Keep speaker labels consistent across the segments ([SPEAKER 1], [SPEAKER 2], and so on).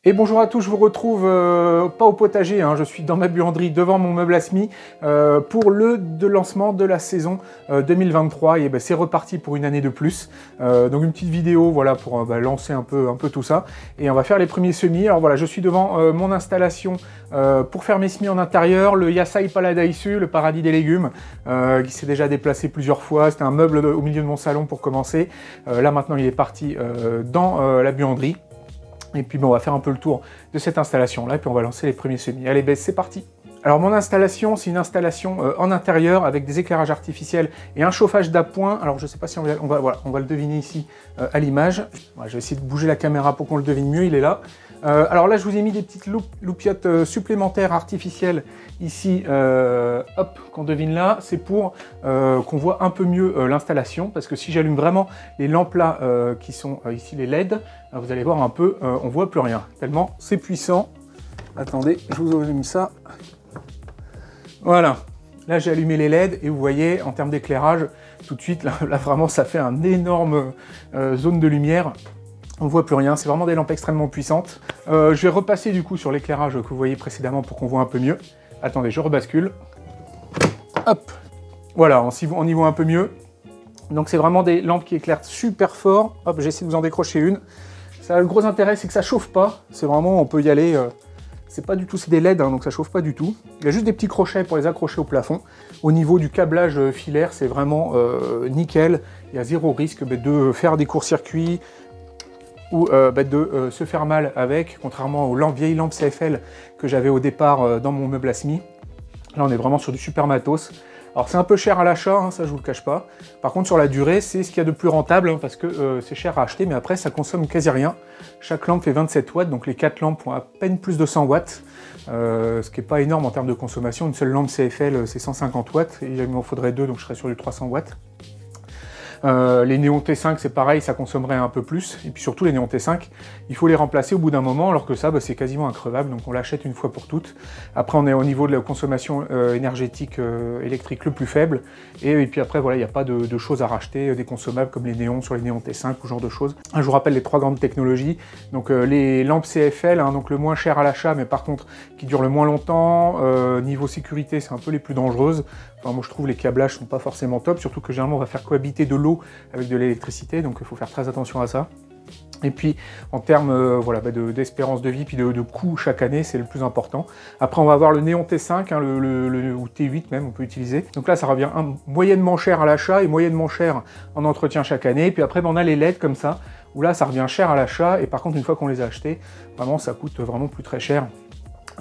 [SPEAKER 1] Et bonjour à tous, je vous retrouve pas au potager, hein, je suis dans ma buanderie devant mon meuble Asmi pour le lancement de la saison 2023 et c'est reparti pour une année de plus. Donc une petite vidéo voilà, pour lancer un peu tout ça et on va faire les premiers semis. Alors voilà, je suis devant mon installation pour faire mes semis en intérieur, le Yasai Paradaisu, le paradis des légumes, qui s'est déjà déplacé plusieurs fois. C'était un meuble au milieu de mon salon pour commencer. Là maintenant il est parti dans la buanderie. Et puis on va faire un peu le tour de cette installation-là, et puis on va lancer les premiers semis. Allez, c'est parti! Alors mon installation, c'est une installation en intérieur avec des éclairages artificiels et un chauffage d'appoint. Alors je ne sais pas si on va le deviner ici à l'image. Je vais essayer de bouger la caméra pour qu'on le devine mieux, il est là. Alors là, je vous ai mis des petites loupiottes supplémentaires artificielles ici, hop, qu'on devine là. C'est pour qu'on voit un peu mieux l'installation, parce que si j'allume vraiment les lampes là, qui sont ici les LED, vous allez voir un peu, on voit plus rien, tellement c'est puissant. Attendez, je vous allume ça. Voilà, là j'ai allumé les LED et vous voyez, en termes d'éclairage, tout de suite, là vraiment, ça fait un énorme zone de lumière. On ne voit plus rien, c'est vraiment des lampes extrêmement puissantes. Je vais repasser du coup sur l'éclairage que vous voyez précédemment pour qu'on voit un peu mieux. Attendez, je rebascule. Hop, voilà, on y voit un peu mieux. Donc c'est vraiment des lampes qui éclairent super fort. Hop, j'essaie de vous en décrocher une. Ça, le gros intérêt, c'est que ça chauffe pas. C'est vraiment, on peut y aller. C'est pas du tout, c'est des LED, hein, donc ça chauffe pas du tout. Il y a juste des petits crochets pour les accrocher au plafond. Au niveau du câblage filaire, c'est vraiment nickel. Il y a zéro risque de faire des courts-circuits ou de se faire mal avec, contrairement aux vieilles lampes CFL que j'avais au départ dans mon meuble Asmi. Là, on est vraiment sur du super matos. Alors, c'est un peu cher à l'achat, hein, ça je vous le cache pas. Par contre, sur la durée, c'est ce qu'il y a de plus rentable, hein, parce que c'est cher à acheter, mais après, ça consomme quasi rien. Chaque lampe fait 27 watts, donc les 4 lampes font à peine plus de 100 watts, ce qui n'est pas énorme en termes de consommation. Une seule lampe CFL, c'est 150 watts, et il m'en faudrait 2, donc je serais sur du 300 watts. Les néons T5 c'est pareil, ça consommerait un peu plus, et puis surtout les néons T5, il faut les remplacer au bout d'un moment, alors que ça c'est quasiment increvable, donc on l'achète une fois pour toutes. Après on est au niveau de la consommation énergétique électrique le plus faible, et puis après voilà, il n'y a pas de choses à racheter, des consommables comme les néons sur les néons T5 ou ce genre de choses. Je vous rappelle les trois grandes technologies, donc les lampes CFL, hein, donc le moins cher à l'achat, mais par contre qui durent le moins longtemps, niveau sécurité c'est un peu les plus dangereuses. Enfin, moi je trouve les câblages sont pas forcément top, surtout que généralement on va faire cohabiter de l'eau avec de l'électricité, donc il faut faire très attention à ça. Et puis en termes d'espérance de vie, puis de coût chaque année, c'est le plus important. Après on va avoir le néon T5, hein, ou T8 même, on peut utiliser. Donc là ça revient moyennement cher à l'achat et moyennement cher en entretien chaque année. Et puis après on a les LED comme ça, où là ça revient cher à l'achat, et par contre une fois qu'on les a achetés, vraiment ça coûte vraiment plus très cher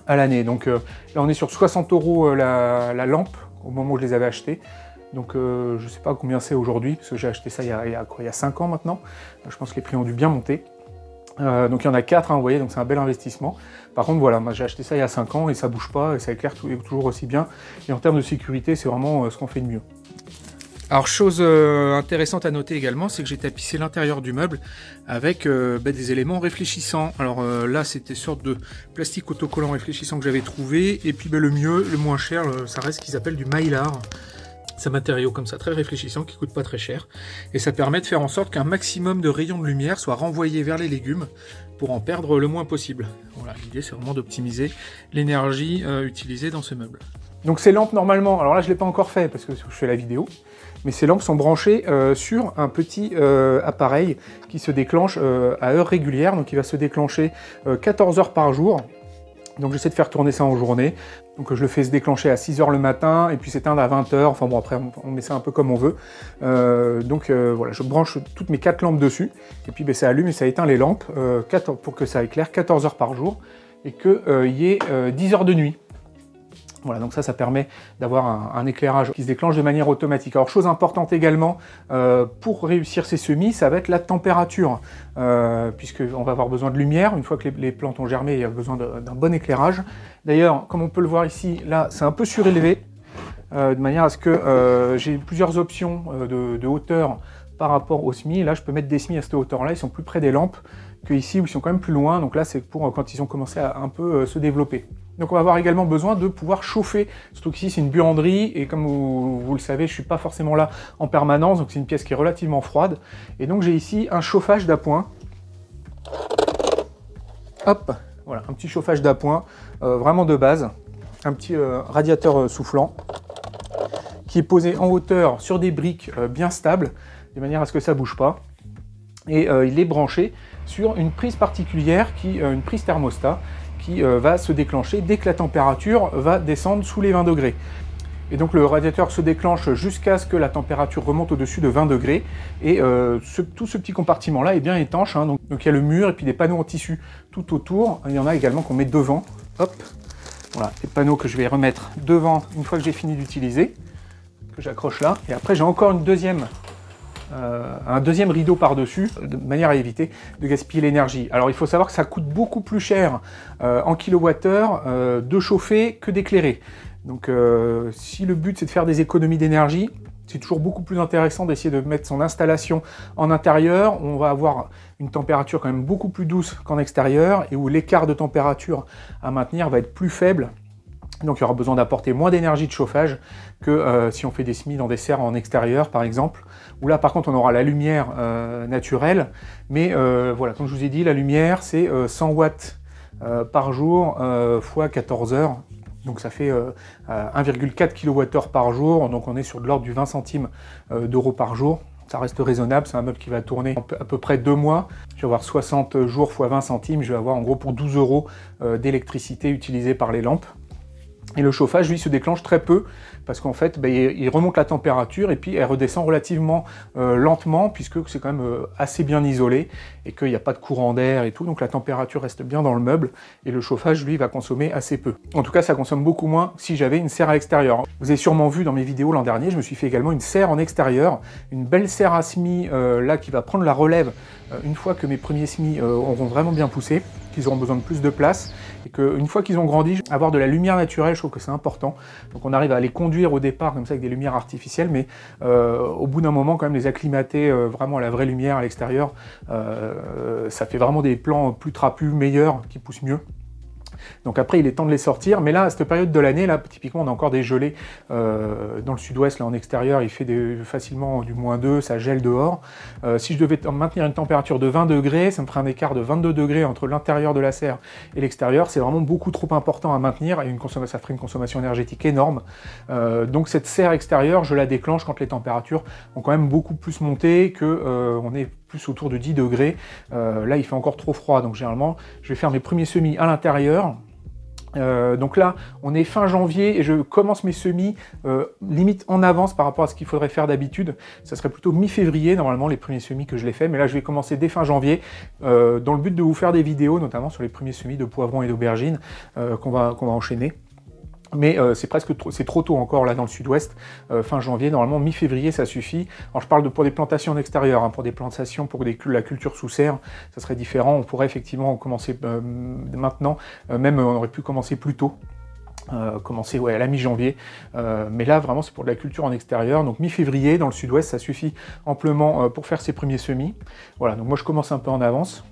[SPEAKER 1] à l'année. Donc là on est sur 60 € la lampe, au moment où je les avais achetés. Donc je ne sais pas combien c'est aujourd'hui, parce que j'ai acheté ça il y a 5 ans maintenant. Je pense que les prix ont dû bien monter. Donc il y en a 4, hein, vous voyez, donc c'est un bel investissement. Par contre voilà, moi j'ai acheté ça il y a 5 ans et ça bouge pas, et ça éclaire toujours aussi bien. Et en termes de sécurité, c'est vraiment ce qu'on fait de mieux. Alors chose intéressante à noter également, c'est que j'ai tapissé l'intérieur du meuble avec des éléments réfléchissants. Alors là c'était une sorte de plastique autocollant réfléchissant que j'avais trouvé, et puis le mieux, le moins cher, ça reste ce qu'ils appellent du mylar. C'est un matériau comme ça très réfléchissant qui coûte pas très cher, et ça permet de faire en sorte qu'un maximum de rayons de lumière soit renvoyé vers les légumes pour en perdre le moins possible. Voilà, l'idée c'est vraiment d'optimiser l'énergie utilisée dans ce meuble. Donc ces lampes normalement, alors là je ne l'ai pas encore fait parce que je fais la vidéo, mais ces lampes sont branchées sur un petit appareil qui se déclenche à heure régulière, donc il va se déclencher 14 heures par jour. Donc j'essaie de faire tourner ça en journée. Donc je le fais se déclencher à 6 h le matin et puis s'éteindre à 20 h. Enfin bon, après on met ça un peu comme on veut. Voilà, je branche toutes mes 4 lampes dessus, et puis ça allume et ça éteint les lampes pour que ça éclaire 14 heures par jour et qu'il y ait 10 heures de nuit. Voilà, donc ça permet d'avoir un éclairage qui se déclenche de manière automatique. Alors, chose importante également, pour réussir ces semis, ça va être la température, puisqu'on va avoir besoin de lumière. Une fois que les plantes ont germé, il y a besoin d'un bon éclairage. D'ailleurs, comme on peut le voir ici, là, c'est un peu surélevé, de manière à ce que j'ai plusieurs options de hauteur par rapport aux semis. Là, je peux mettre des semis à cette hauteur-là, ils sont plus près des lampes que ici, où ils sont quand même plus loin. Donc là, c'est pour quand ils ont commencé à un peu se développer. Donc on va avoir également besoin de pouvoir chauffer, surtout qu'ici c'est une buanderie, et comme vous le savez, je ne suis pas forcément là en permanence, donc c'est une pièce qui est relativement froide. Et donc j'ai ici un chauffage d'appoint. Hop, voilà, un petit chauffage d'appoint, vraiment de base. Un petit radiateur soufflant qui est posé en hauteur sur des briques bien stables, de manière à ce que ça ne bouge pas. Et il est branché sur une prise particulière, une prise thermostat, qui va se déclencher dès que la température va descendre sous les 20 degrés. Et donc le radiateur se déclenche jusqu'à ce que la température remonte au-dessus de 20 degrés. Et tout ce petit compartiment-là est bien étanche. Hein, donc il y a le mur et puis des panneaux en tissu tout autour. Il y en a également qu'on met devant. Hop, voilà, des panneaux que je vais remettre devant une fois que j'ai fini d'utiliser, que j'accroche là. Et après j'ai encore un deuxième rideau par-dessus, de manière à éviter de gaspiller l'énergie. Alors il faut savoir que ça coûte beaucoup plus cher en kilowattheure de chauffer que d'éclairer. Donc si le but c'est de faire des économies d'énergie, c'est toujours beaucoup plus intéressant d'essayer de mettre son installation en intérieur. On va avoir une température quand même beaucoup plus douce qu'en extérieur et où l'écart de température à maintenir va être plus faible. Donc il y aura besoin d'apporter moins d'énergie de chauffage que si on fait des semis dans des serres en extérieur par exemple, où là par contre on aura la lumière naturelle, mais voilà, comme je vous ai dit, la lumière c'est 100 watts par jour fois 14 heures, donc ça fait 1,4 kWh par jour, donc on est sur de l'ordre du 20 centimes d'euros par jour. Ça reste raisonnable, c'est un meuble qui va tourner à peu près 2 mois. Je vais avoir 60 jours fois 20 centimes, je vais avoir en gros pour 12 euros d'électricité utilisée par les lampes. Et le chauffage, lui, se déclenche très peu, parce qu'en fait, il remonte la température et puis elle redescend relativement lentement, puisque c'est quand même assez bien isolé, et qu'il n'y a pas de courant d'air et tout, donc la température reste bien dans le meuble, et le chauffage, lui, va consommer assez peu. En tout cas, ça consomme beaucoup moins si j'avais une serre à l'extérieur. Vous avez sûrement vu dans mes vidéos l'an dernier, je me suis fait également une serre en extérieur, une belle serre à semis, là, qui va prendre la relève une fois que mes premiers semis auront vraiment bien poussé, qu'ils auront besoin de plus de place, et qu'une fois qu'ils ont grandi, avoir de la lumière naturelle, je trouve que c'est important. Donc on arrive à les conduire au départ comme ça avec des lumières artificielles, mais au bout d'un moment quand même les acclimater vraiment à la vraie lumière à l'extérieur, ça fait vraiment des plants plus trapus, meilleurs, qui poussent mieux. Donc après, il est temps de les sortir. Mais là, à cette période de l'année, là, typiquement, on a encore des gelées dans le sud-ouest, là, en extérieur. Il fait facilement du -2, ça gèle dehors. Si je devais maintenir une température de 20 degrés, ça me ferait un écart de 22 degrés entre l'intérieur de la serre et l'extérieur. C'est vraiment beaucoup trop important à maintenir et ça ferait une consommation énergétique énorme. Donc cette serre extérieure, je la déclenche quand les températures ont quand même beaucoup plus monté, que on est plus autour de 10 degrés. Là, il fait encore trop froid, donc généralement, je vais faire mes premiers semis à l'intérieur. Donc là, on est fin janvier et je commence mes semis limite en avance par rapport à ce qu'il faudrait faire d'habitude. Ça serait plutôt mi-février, normalement, les premiers semis que je les fais. Mais là, je vais commencer dès fin janvier, dans le but de vous faire des vidéos, notamment sur les premiers semis de poivrons et d'aubergines qu'on va enchaîner. Mais c'est trop tôt encore là dans le sud-ouest, fin janvier, normalement mi-février ça suffit. Alors je parle pour des plantations en extérieur, hein, pour des plantations, pour la culture sous serre, ça serait différent, on pourrait effectivement commencer maintenant, même on aurait pu commencer plus tôt. Commencer à la mi-janvier, mais là vraiment c'est pour de la culture en extérieur, donc mi-février dans le sud-ouest ça suffit amplement pour faire ses premiers semis. Voilà, donc moi je commence un peu en avance.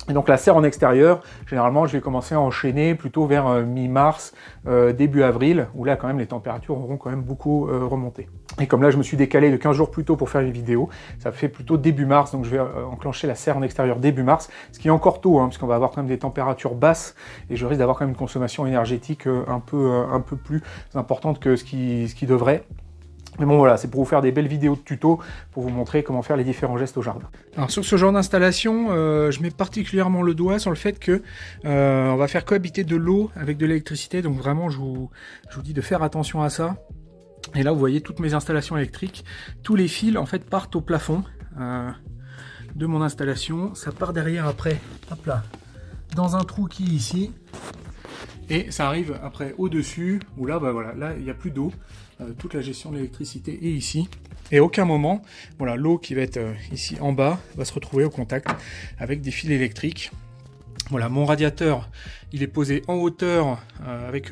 [SPEAKER 1] Et donc la serre en extérieur, généralement je vais commencer à enchaîner plutôt vers mi-mars, début avril, où là quand même les températures auront quand même beaucoup remonté. Et comme là je me suis décalé de 15 jours plus tôt pour faire une vidéo, ça fait plutôt début mars, donc je vais enclencher la serre en extérieur début mars, ce qui est encore tôt, hein, puisqu'on va avoir quand même des températures basses, et je risque d'avoir quand même une consommation énergétique un peu plus importante que ce qui devrait. Mais bon voilà, c'est pour vous faire des belles vidéos de tuto, pour vous montrer comment faire les différents gestes au jardin. Alors sur ce genre d'installation, je mets particulièrement le doigt sur le fait que on va faire cohabiter de l'eau avec de l'électricité, donc vraiment je vous dis de faire attention à ça. Et là vous voyez toutes mes installations électriques, tous les fils en fait partent au plafond de mon installation, ça part derrière après, hop là, dans un trou qui est ici. Et ça arrive après au-dessus, où là, voilà, là il n'y a plus d'eau. Toute la gestion de l'électricité est ici. Et à aucun moment, voilà, l'eau qui va être ici en bas va se retrouver au contact avec des fils électriques. Voilà, mon radiateur, il est posé en hauteur, avec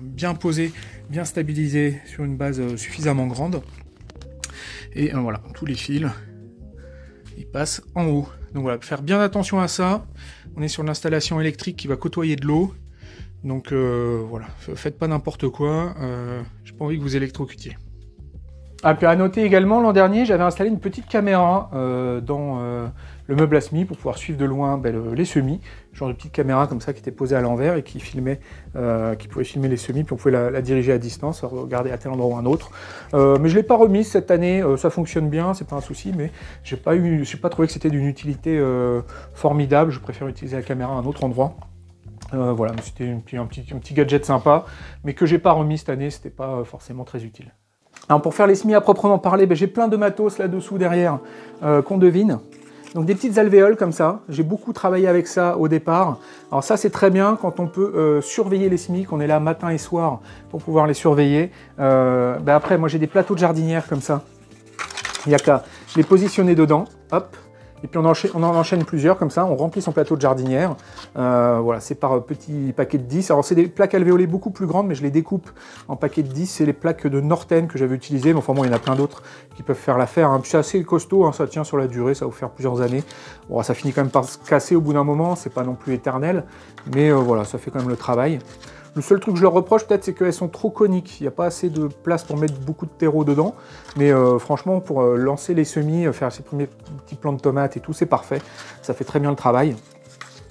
[SPEAKER 1] bien posé, bien stabilisé sur une base suffisamment grande. Et voilà, tous les fils, ils passent en haut. Donc voilà, faire bien attention à ça. On est sur l'installation électrique qui va côtoyer de l'eau. Donc voilà, faites pas n'importe quoi, j'ai pas envie que vous électrocutiez. Ah, puis à noter également, l'an dernier, j'avais installé une petite caméra dans le meuble à semis pour pouvoir suivre de loin les semis, genre de petite caméra comme ça qui était posée à l'envers et qui pouvait filmer les semis, puis on pouvait la diriger à distance, regarder à tel endroit ou un autre. Mais je ne l'ai pas remise cette année, ça fonctionne bien, c'est pas un souci, mais j'ai pas trouvé que c'était d'une utilité formidable, je préfère utiliser la caméra à un autre endroit. Voilà, c'était un petit gadget sympa, mais que j'ai pas remis cette année, c'était pas forcément très utile. Alors pour faire les semis à proprement parler, j'ai plein de matos là-dessous derrière qu'on devine. Donc des petites alvéoles comme ça, j'ai beaucoup travaillé avec ça au départ. Alors ça c'est très bien quand on peut surveiller les semis, qu'on est là matin et soir pour pouvoir les surveiller. Après moi j'ai des plateaux de jardinière comme ça, il n'y a qu'à les positionner dedans, hop. Et puis on en enchaîne plusieurs comme ça, on remplit son plateau de jardinière. Voilà, c'est par petits paquets de 10. Alors c'est des plaques alvéolées beaucoup plus grandes, mais je les découpe en paquets de 10. C'est les plaques de Norten que j'avais utilisées, mais enfin bon, il y en a plein d'autres qui peuvent faire l'affaire. Hein. Puis c'est assez costaud, hein, ça tient sur la durée, ça va vous faire plusieurs années. Bon, ça finit quand même par se casser au bout d'un moment, c'est pas non plus éternel, mais voilà, ça fait quand même le travail. Le seul truc que je leur reproche peut-être, c'est qu'elles sont trop coniques. Il n'y a pas assez de place pour mettre beaucoup de terreau dedans. Mais franchement, pour lancer les semis, faire ses premiers petits plants de tomates et tout, c'est parfait. Ça fait très bien le travail.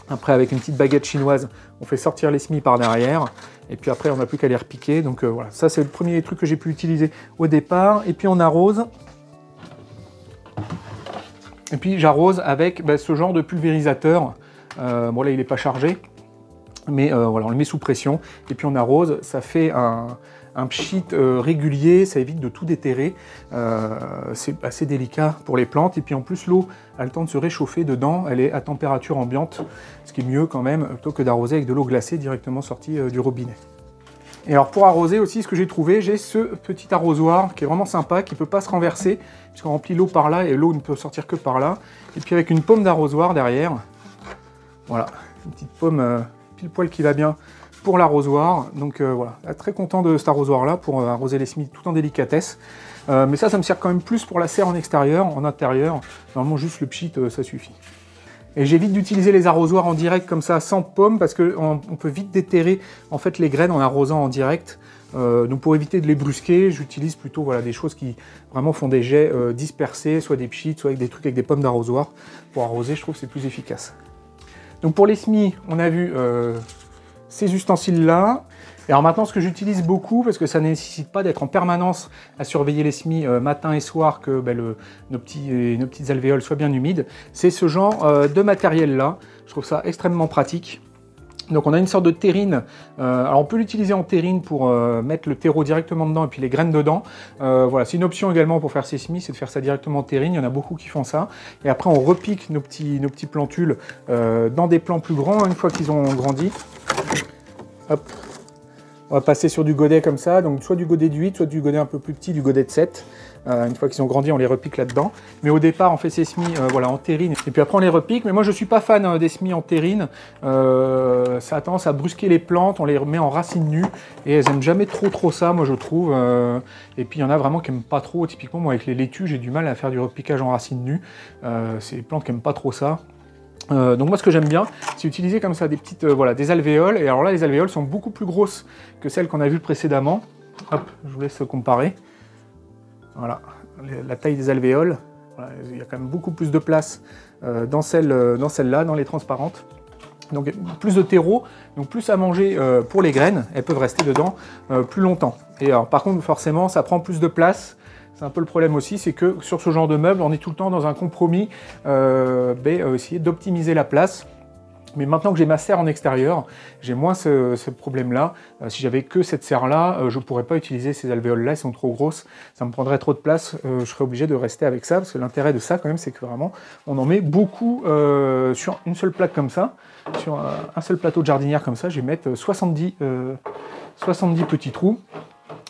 [SPEAKER 1] Après, avec une petite baguette chinoise, on fait sortir les semis par derrière. Et puis après, on n'a plus qu'à les repiquer. Donc voilà, ça c'est le premier truc que j'ai pu utiliser au départ. Et puis on arrose. Et puis j'arrose avec ce genre de pulvérisateur. Bon là, il n'est pas chargé. Mais voilà, on le met sous pression et puis on arrose, ça fait un pchit régulier, ça évite de tout déterrer, c'est assez délicat pour les plantes et puis en plus l'eau a le temps de se réchauffer dedans, elle est à température ambiante, ce qui est mieux quand même plutôt que d'arroser avec de l'eau glacée directement sortie du robinet. Et alors pour arroser aussi, ce que j'ai trouvé, j'ai ce petit arrosoir qui est vraiment sympa, qui ne peut pas se renverser, puisqu'on remplit l'eau par là et l'eau ne peut sortir que par là, et puis avec une paume d'arrosoir derrière, voilà, une petite paume pile poil qui va bien pour l'arrosoir. Donc voilà, très content de cet arrosoir là pour arroser les semis tout en délicatesse. Mais ça me sert quand même plus pour la serre en extérieur, en intérieur. Normalement juste le pchit ça suffit. Et j'évite d'utiliser les arrosoirs en direct comme ça sans paume parce qu'on peut vite déterrer en fait les graines en arrosant en direct. Donc pour éviter de les brusquer, j'utilise plutôt voilà, des choses qui vraiment font des jets dispersés, soit des pchits, soit avec des trucs avec des pommes d'arrosoir. Pour arroser, je trouve que c'est plus efficace. Donc pour les semis, on a vu ces ustensiles-là. Et alors maintenant, ce que j'utilise beaucoup, parce que ça ne nécessite pas d'être en permanence à surveiller les semis matin et soir, que nos petites alvéoles soient bien humides, c'est ce genre de matériel-là. Je trouve ça extrêmement pratique. Donc on a une sorte de terrine, alors on peut l'utiliser en terrine pour mettre le terreau directement dedans et puis les graines dedans. Voilà, c'est une option également pour faire ses semis, c'est de faire ça directement en terrine, il y en a beaucoup qui font ça. Et après on repique nos petits plantules dans des plants plus grands une fois qu'ils ont grandi. Hop. On va passer sur du godet comme ça, donc soit du godet de 8, soit du godet un peu plus petit, du godet de 7. Une fois qu'ils ont grandi, on les repique là-dedans. Mais au départ, on fait ces semis voilà, en terrine, et puis après on les repique. Mais moi, je ne suis pas fan des semis en terrine. Ça a tendance à brusquer les plantes, on les remet en racines nues, et elles n'aiment jamais trop ça, moi je trouve. Et puis il y en a vraiment qui n'aiment pas trop. Typiquement, moi avec les laitues, j'ai du mal à faire du repiquage en racines nues. C'est les plantes qui n'aiment pas trop ça. Donc moi ce que j'aime bien, c'est utiliser comme ça des petites, voilà, des alvéoles. Et alors là, les alvéoles sont beaucoup plus grosses que celles qu'on a vues précédemment. Hop, je vous laisse comparer. Voilà, la taille des alvéoles. Voilà, il y a quand même beaucoup plus de place dans celle-là, dans les transparentes. Donc plus de terreau, donc plus à manger pour les graines. Elles peuvent rester dedans plus longtemps. Et alors par contre, forcément, ça prend plus de place. C'est un peu le problème aussi, c'est que sur ce genre de meuble, on est tout le temps dans un compromis, essayer d'optimiser la place. Mais maintenant que j'ai ma serre en extérieur, j'ai moins ce problème-là. Si j'avais que cette serre-là, je ne pourrais pas utiliser ces alvéoles-là, elles sont trop grosses, ça me prendrait trop de place, je serais obligé de rester avec ça, parce que l'intérêt de ça, quand même, c'est que vraiment, on en met beaucoup sur une seule plaque comme ça, sur un seul plateau de jardinière comme ça, je vais mettre 70 petits trous.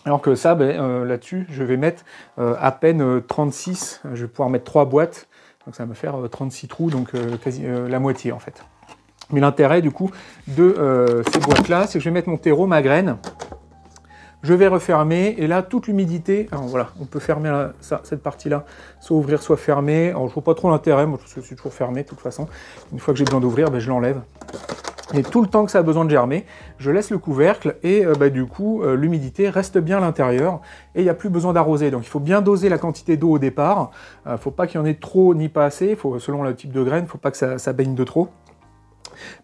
[SPEAKER 1] Alors que ça, là-dessus, je vais mettre à peine 36, je vais pouvoir mettre 3 boîtes, donc ça va me faire 36 trous, donc quasi la moitié en fait. Mais l'intérêt du coup de ces boîtes-là, c'est que je vais mettre mon terreau, ma graine, je vais refermer, et là, toute l'humidité, alors voilà, on peut fermer cette partie-là, soit ouvrir, soit fermer. Alors je ne vois pas trop l'intérêt, moi je suis toujours fermé de toute façon. Une fois que j'ai besoin d'ouvrir, je l'enlève. Et tout le temps que ça a besoin de germer, je laisse le couvercle et du coup, l'humidité reste bien à l'intérieur et il n'y a plus besoin d'arroser. Donc il faut bien doser la quantité d'eau au départ. Il ne faut pas qu'il y en ait trop ni pas assez. Selon le type de graine, il ne faut pas que ça baigne de trop.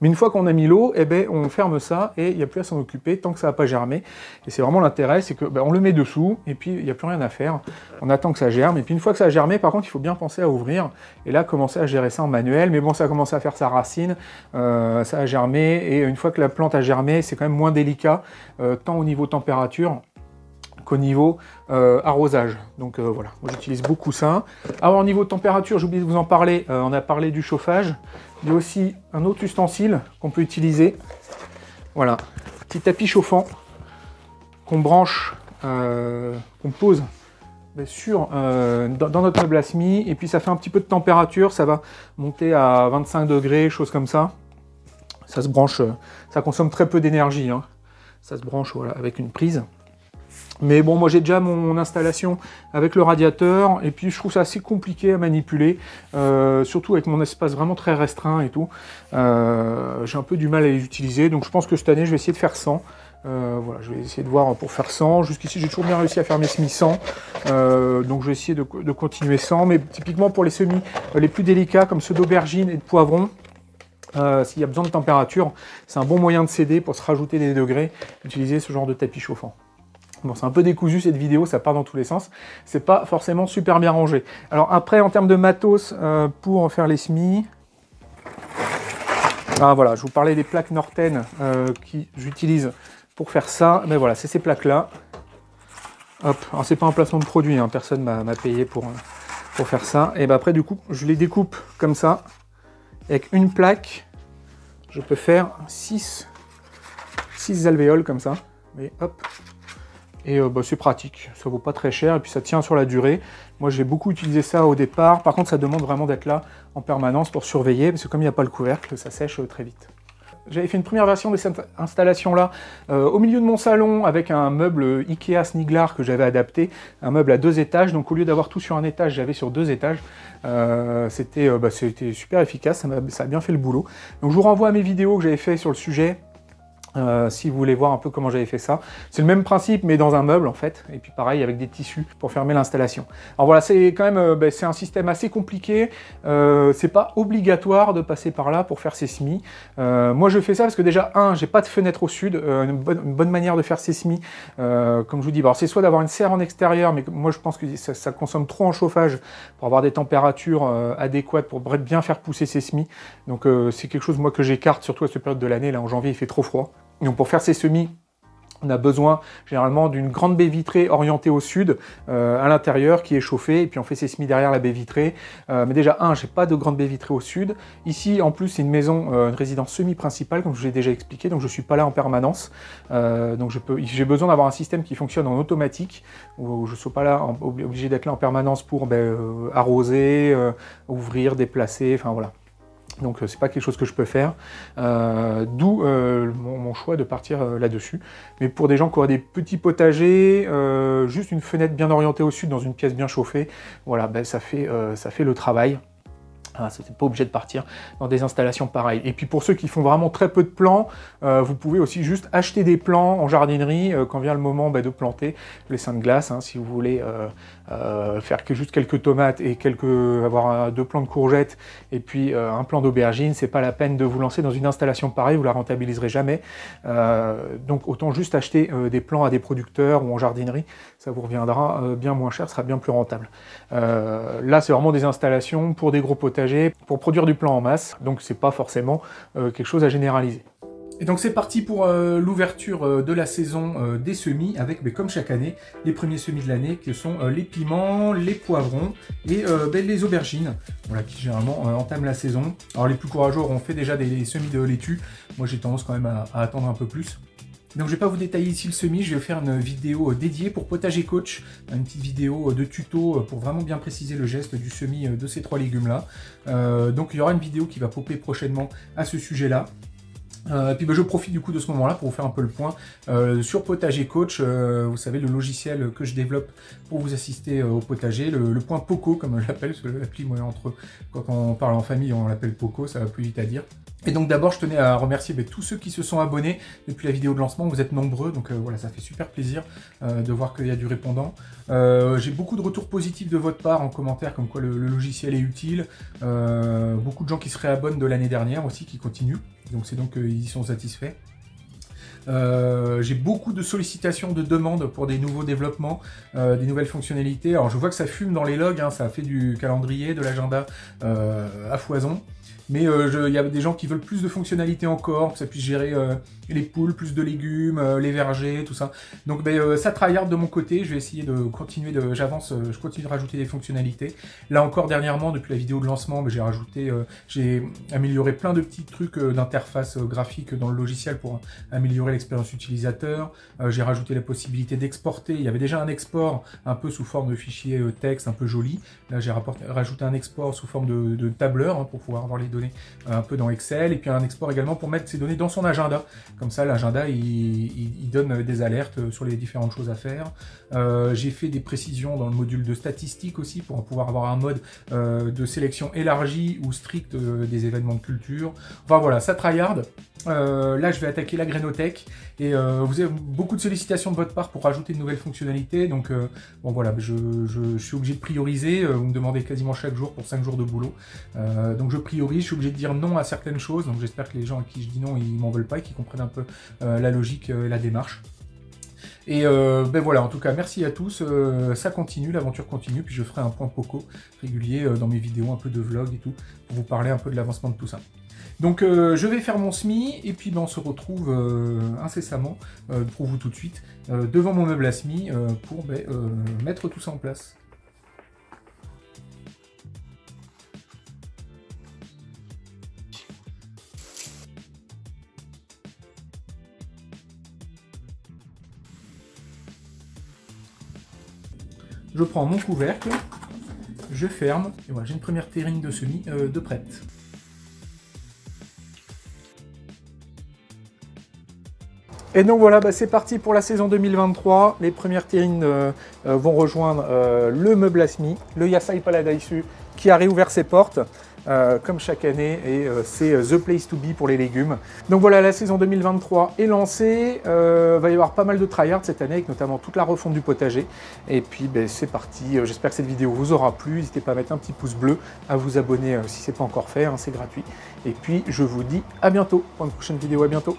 [SPEAKER 1] Mais une fois qu'on a mis l'eau, on ferme ça et il n'y a plus à s'en occuper tant que ça n'a pas germé. Et c'est vraiment l'intérêt, c'est que on le met dessous et puis il n'y a plus rien à faire. On attend que ça germe. Et puis une fois que ça a germé, par contre, il faut bien penser à ouvrir et là commencer à gérer ça en manuel. Mais bon, ça a commencé à faire sa racine, ça a germé et une fois que la plante a germé, c'est quand même moins délicat, tant au niveau température qu'au niveau arrosage. Donc voilà, moi j'utilise beaucoup ça. Alors au niveau température, j'ai oublié de vous en parler, on a parlé du chauffage. Il y a aussi un autre ustensile qu'on peut utiliser. Voilà, petit tapis chauffant qu'on branche, qu'on pose dans notre meuble à semis, et puis ça fait un petit peu de température, ça va monter à 25 degrés, choses comme ça. Ça se branche, ça consomme très peu d'énergie, hein. Ça se branche voilà, avec une prise. Mais bon, moi j'ai déjà mon installation avec le radiateur, et puis je trouve ça assez compliqué à manipuler, surtout avec mon espace vraiment très restreint et tout. J'ai un peu du mal à les utiliser, donc je pense que cette année je vais essayer de faire sans. Voilà, je vais essayer de voir pour faire sans. Jusqu'ici j'ai toujours bien réussi à faire mes semis sans, donc je vais essayer de continuer sans. Mais typiquement pour les semis les plus délicats comme ceux d'aubergine et de poivron, s'il y a besoin de température, c'est un bon moyen de s'aider pour se rajouter des degrés, utiliser ce genre de tapis chauffant. Bon, c'est un peu décousu cette vidéo, ça part dans tous les sens. C'est pas forcément super bien rangé. Alors après, en termes de matos pour faire les semis, voilà, je vous parlais des plaques Norten que j'utilise pour faire ça. Mais voilà, c'est ces plaques-là. Hop, alors c'est pas un placement de produit, hein, personne m'a payé pour faire ça. Et après, du coup, je les découpe comme ça. Avec une plaque, je peux faire 6 alvéoles comme ça. Et hop. Et c'est pratique, ça vaut pas très cher et puis ça tient sur la durée. Moi j'ai beaucoup utilisé ça au départ, par contre ça demande vraiment d'être là en permanence pour surveiller, parce que comme il n'y a pas le couvercle, ça sèche très vite. J'avais fait une première version de cette installation-là au milieu de mon salon avec un meuble Ikea Sniglar que j'avais adapté, un meuble à 2 étages, donc au lieu d'avoir tout sur un étage, j'avais sur 2 étages. C'était super efficace, ça a bien fait le boulot. Donc je vous renvoie à mes vidéos que j'avais fait sur le sujet. Si vous voulez voir un peu comment j'avais fait ça. C'est le même principe mais dans un meuble en fait, et puis pareil avec des tissus pour fermer l'installation. Alors voilà, c'est quand même c'est un système assez compliqué, c'est pas obligatoire de passer par là pour faire ses semis. Moi je fais ça parce que déjà, j'ai pas de fenêtre au sud, une bonne manière de faire ses semis, comme je vous dis, c'est soit d'avoir une serre en extérieur, mais moi je pense que ça consomme trop en chauffage pour avoir des températures adéquates pour bien faire pousser ses semis. Donc c'est quelque chose moi que j'écarte, surtout à cette période de l'année, là en janvier il fait trop froid. Donc pour faire ces semis, on a besoin généralement d'une grande baie vitrée orientée au sud, à l'intérieur, qui est chauffée, et puis on fait ses semis derrière la baie vitrée. Mais déjà, j'ai pas de grande baie vitrée au sud. Ici, en plus, c'est une maison, une résidence semi-principale, comme je vous l'ai déjà expliqué, donc je suis pas là en permanence. Donc j'ai besoin d'avoir un système qui fonctionne en automatique, où je ne sois pas là obligé d'être là en permanence pour arroser, ouvrir, déplacer, enfin voilà. Donc c'est pas quelque chose que je peux faire, d'où mon choix de partir là-dessus. Mais pour des gens qui auraient des petits potagers, juste une fenêtre bien orientée au sud dans une pièce bien chauffée, voilà, ça fait le travail. C'est pas obligé de partir dans des installations pareilles. Et puis pour ceux qui font vraiment très peu de plants, vous pouvez aussi juste acheter des plants en jardinerie quand vient le moment de planter les seins de glace. Si vous voulez faire juste quelques tomates et avoir 2 plants de courgettes et puis un plant d'aubergine, c'est pas la peine de vous lancer dans une installation pareille, vous la rentabiliserez jamais. Donc autant juste acheter des plants à des producteurs ou en jardinerie, ça vous reviendra bien moins cher, sera bien plus rentable. Là c'est vraiment des installations pour des gros potagers, pour produire du plant en masse, donc c'est pas forcément quelque chose à généraliser. Et donc c'est parti pour l'ouverture de la saison des semis avec, comme chaque année, les premiers semis de l'année qui sont les piments, les poivrons et les aubergines, voilà, qui généralement entament la saison. Alors les plus courageux auront fait déjà des semis de laitue, moi j'ai tendance quand même à attendre un peu plus. Donc je ne vais pas vous détailler ici le semis, je vais faire une vidéo dédiée pour Potager Coach, une petite vidéo de tuto pour vraiment bien préciser le geste du semis de ces 3 légumes-là. Donc il y aura une vidéo qui va popper prochainement à ce sujet-là. Puis je profite du coup de ce moment-là pour vous faire un peu le point sur Potager Coach, vous savez, le logiciel que je développe pour vous assister au potager, le point Poco comme je l'appelle, parce que l'appli, moi, quand on parle en famille, on l'appelle Poco, ça va plus vite à dire. Et donc d'abord, je tenais à remercier tous ceux qui se sont abonnés depuis la vidéo de lancement. Vous êtes nombreux, donc voilà, ça fait super plaisir de voir qu'il y a du répondant. J'ai beaucoup de retours positifs de votre part en commentaire, comme quoi le logiciel est utile. Beaucoup de gens qui se réabonnent de l'année dernière aussi, qui continuent. Donc c'est donc ils y sont satisfaits. J'ai beaucoup de sollicitations, de demandes pour des nouveaux développements, des nouvelles fonctionnalités. Alors je vois que ça fume dans les logs, hein, ça fait du calendrier, de l'agenda à foison. Mais il y a des gens qui veulent plus de fonctionnalités encore, que ça puisse gérer les poules, plus de légumes, les vergers, tout ça. Donc ça tryhard de mon côté, je vais essayer de continuer, je continue de rajouter des fonctionnalités. Là encore, dernièrement, depuis la vidéo de lancement, j'ai amélioré plein de petits trucs d'interface graphique dans le logiciel pour améliorer l'expérience utilisateur. J'ai rajouté la possibilité d'exporter. Il y avait déjà un export un peu sous forme de fichier texte un peu joli. Là, j'ai rajouté un export sous forme de tableur, hein, pour pouvoir avoir les données un peu dans Excel, et puis un export également pour mettre ces données dans son agenda. Comme ça, l'agenda, il donne des alertes sur les différentes choses à faire. J'ai fait des précisions dans le module de statistiques aussi, pour pouvoir avoir un mode de sélection élargie ou strict des événements de culture. Enfin voilà, ça tryhard. Là, je vais attaquer la Grainothèque, et vous avez beaucoup de sollicitations de votre part pour rajouter de nouvelles fonctionnalités, donc bon voilà, je suis obligé de prioriser. Vous me demandez quasiment chaque jour pour 5 jours de boulot, donc je priorise, je suis obligé de dire non à certaines choses, donc j'espère que les gens à qui je dis non, ils m'en veulent pas et qu'ils comprennent un peu la logique et la démarche. Et voilà, en tout cas, merci à tous, ça continue, l'aventure continue, puis je ferai un point Poco régulier dans mes vidéos, un peu de vlog et tout, pour vous parler un peu de l'avancement de tout ça. Donc je vais faire mon SMI, et puis on se retrouve incessamment, pour vous tout de suite, devant mon meuble à SMI, pour mettre tout ça en place. Je prends mon couvercle, je ferme, et voilà, j'ai une première terrine de semis de prête. Et donc voilà, c'est parti pour la saison 2023. Les premières terrines vont rejoindre le meuble à SMI, le Yasai Paradaisu, qui a réouvert ses portes, comme chaque année, et c'est the place to be pour les légumes. Donc voilà, la saison 2023 est lancée. Va y avoir pas mal de tryhard cette année, avec notamment toute la refonte du potager. Et puis c'est parti. J'espère que cette vidéo vous aura plu. N'hésitez pas à mettre un petit pouce bleu, à vous abonner si ce n'est pas encore fait, hein, c'est gratuit. Et puis je vous dis à bientôt pour une prochaine vidéo. À bientôt.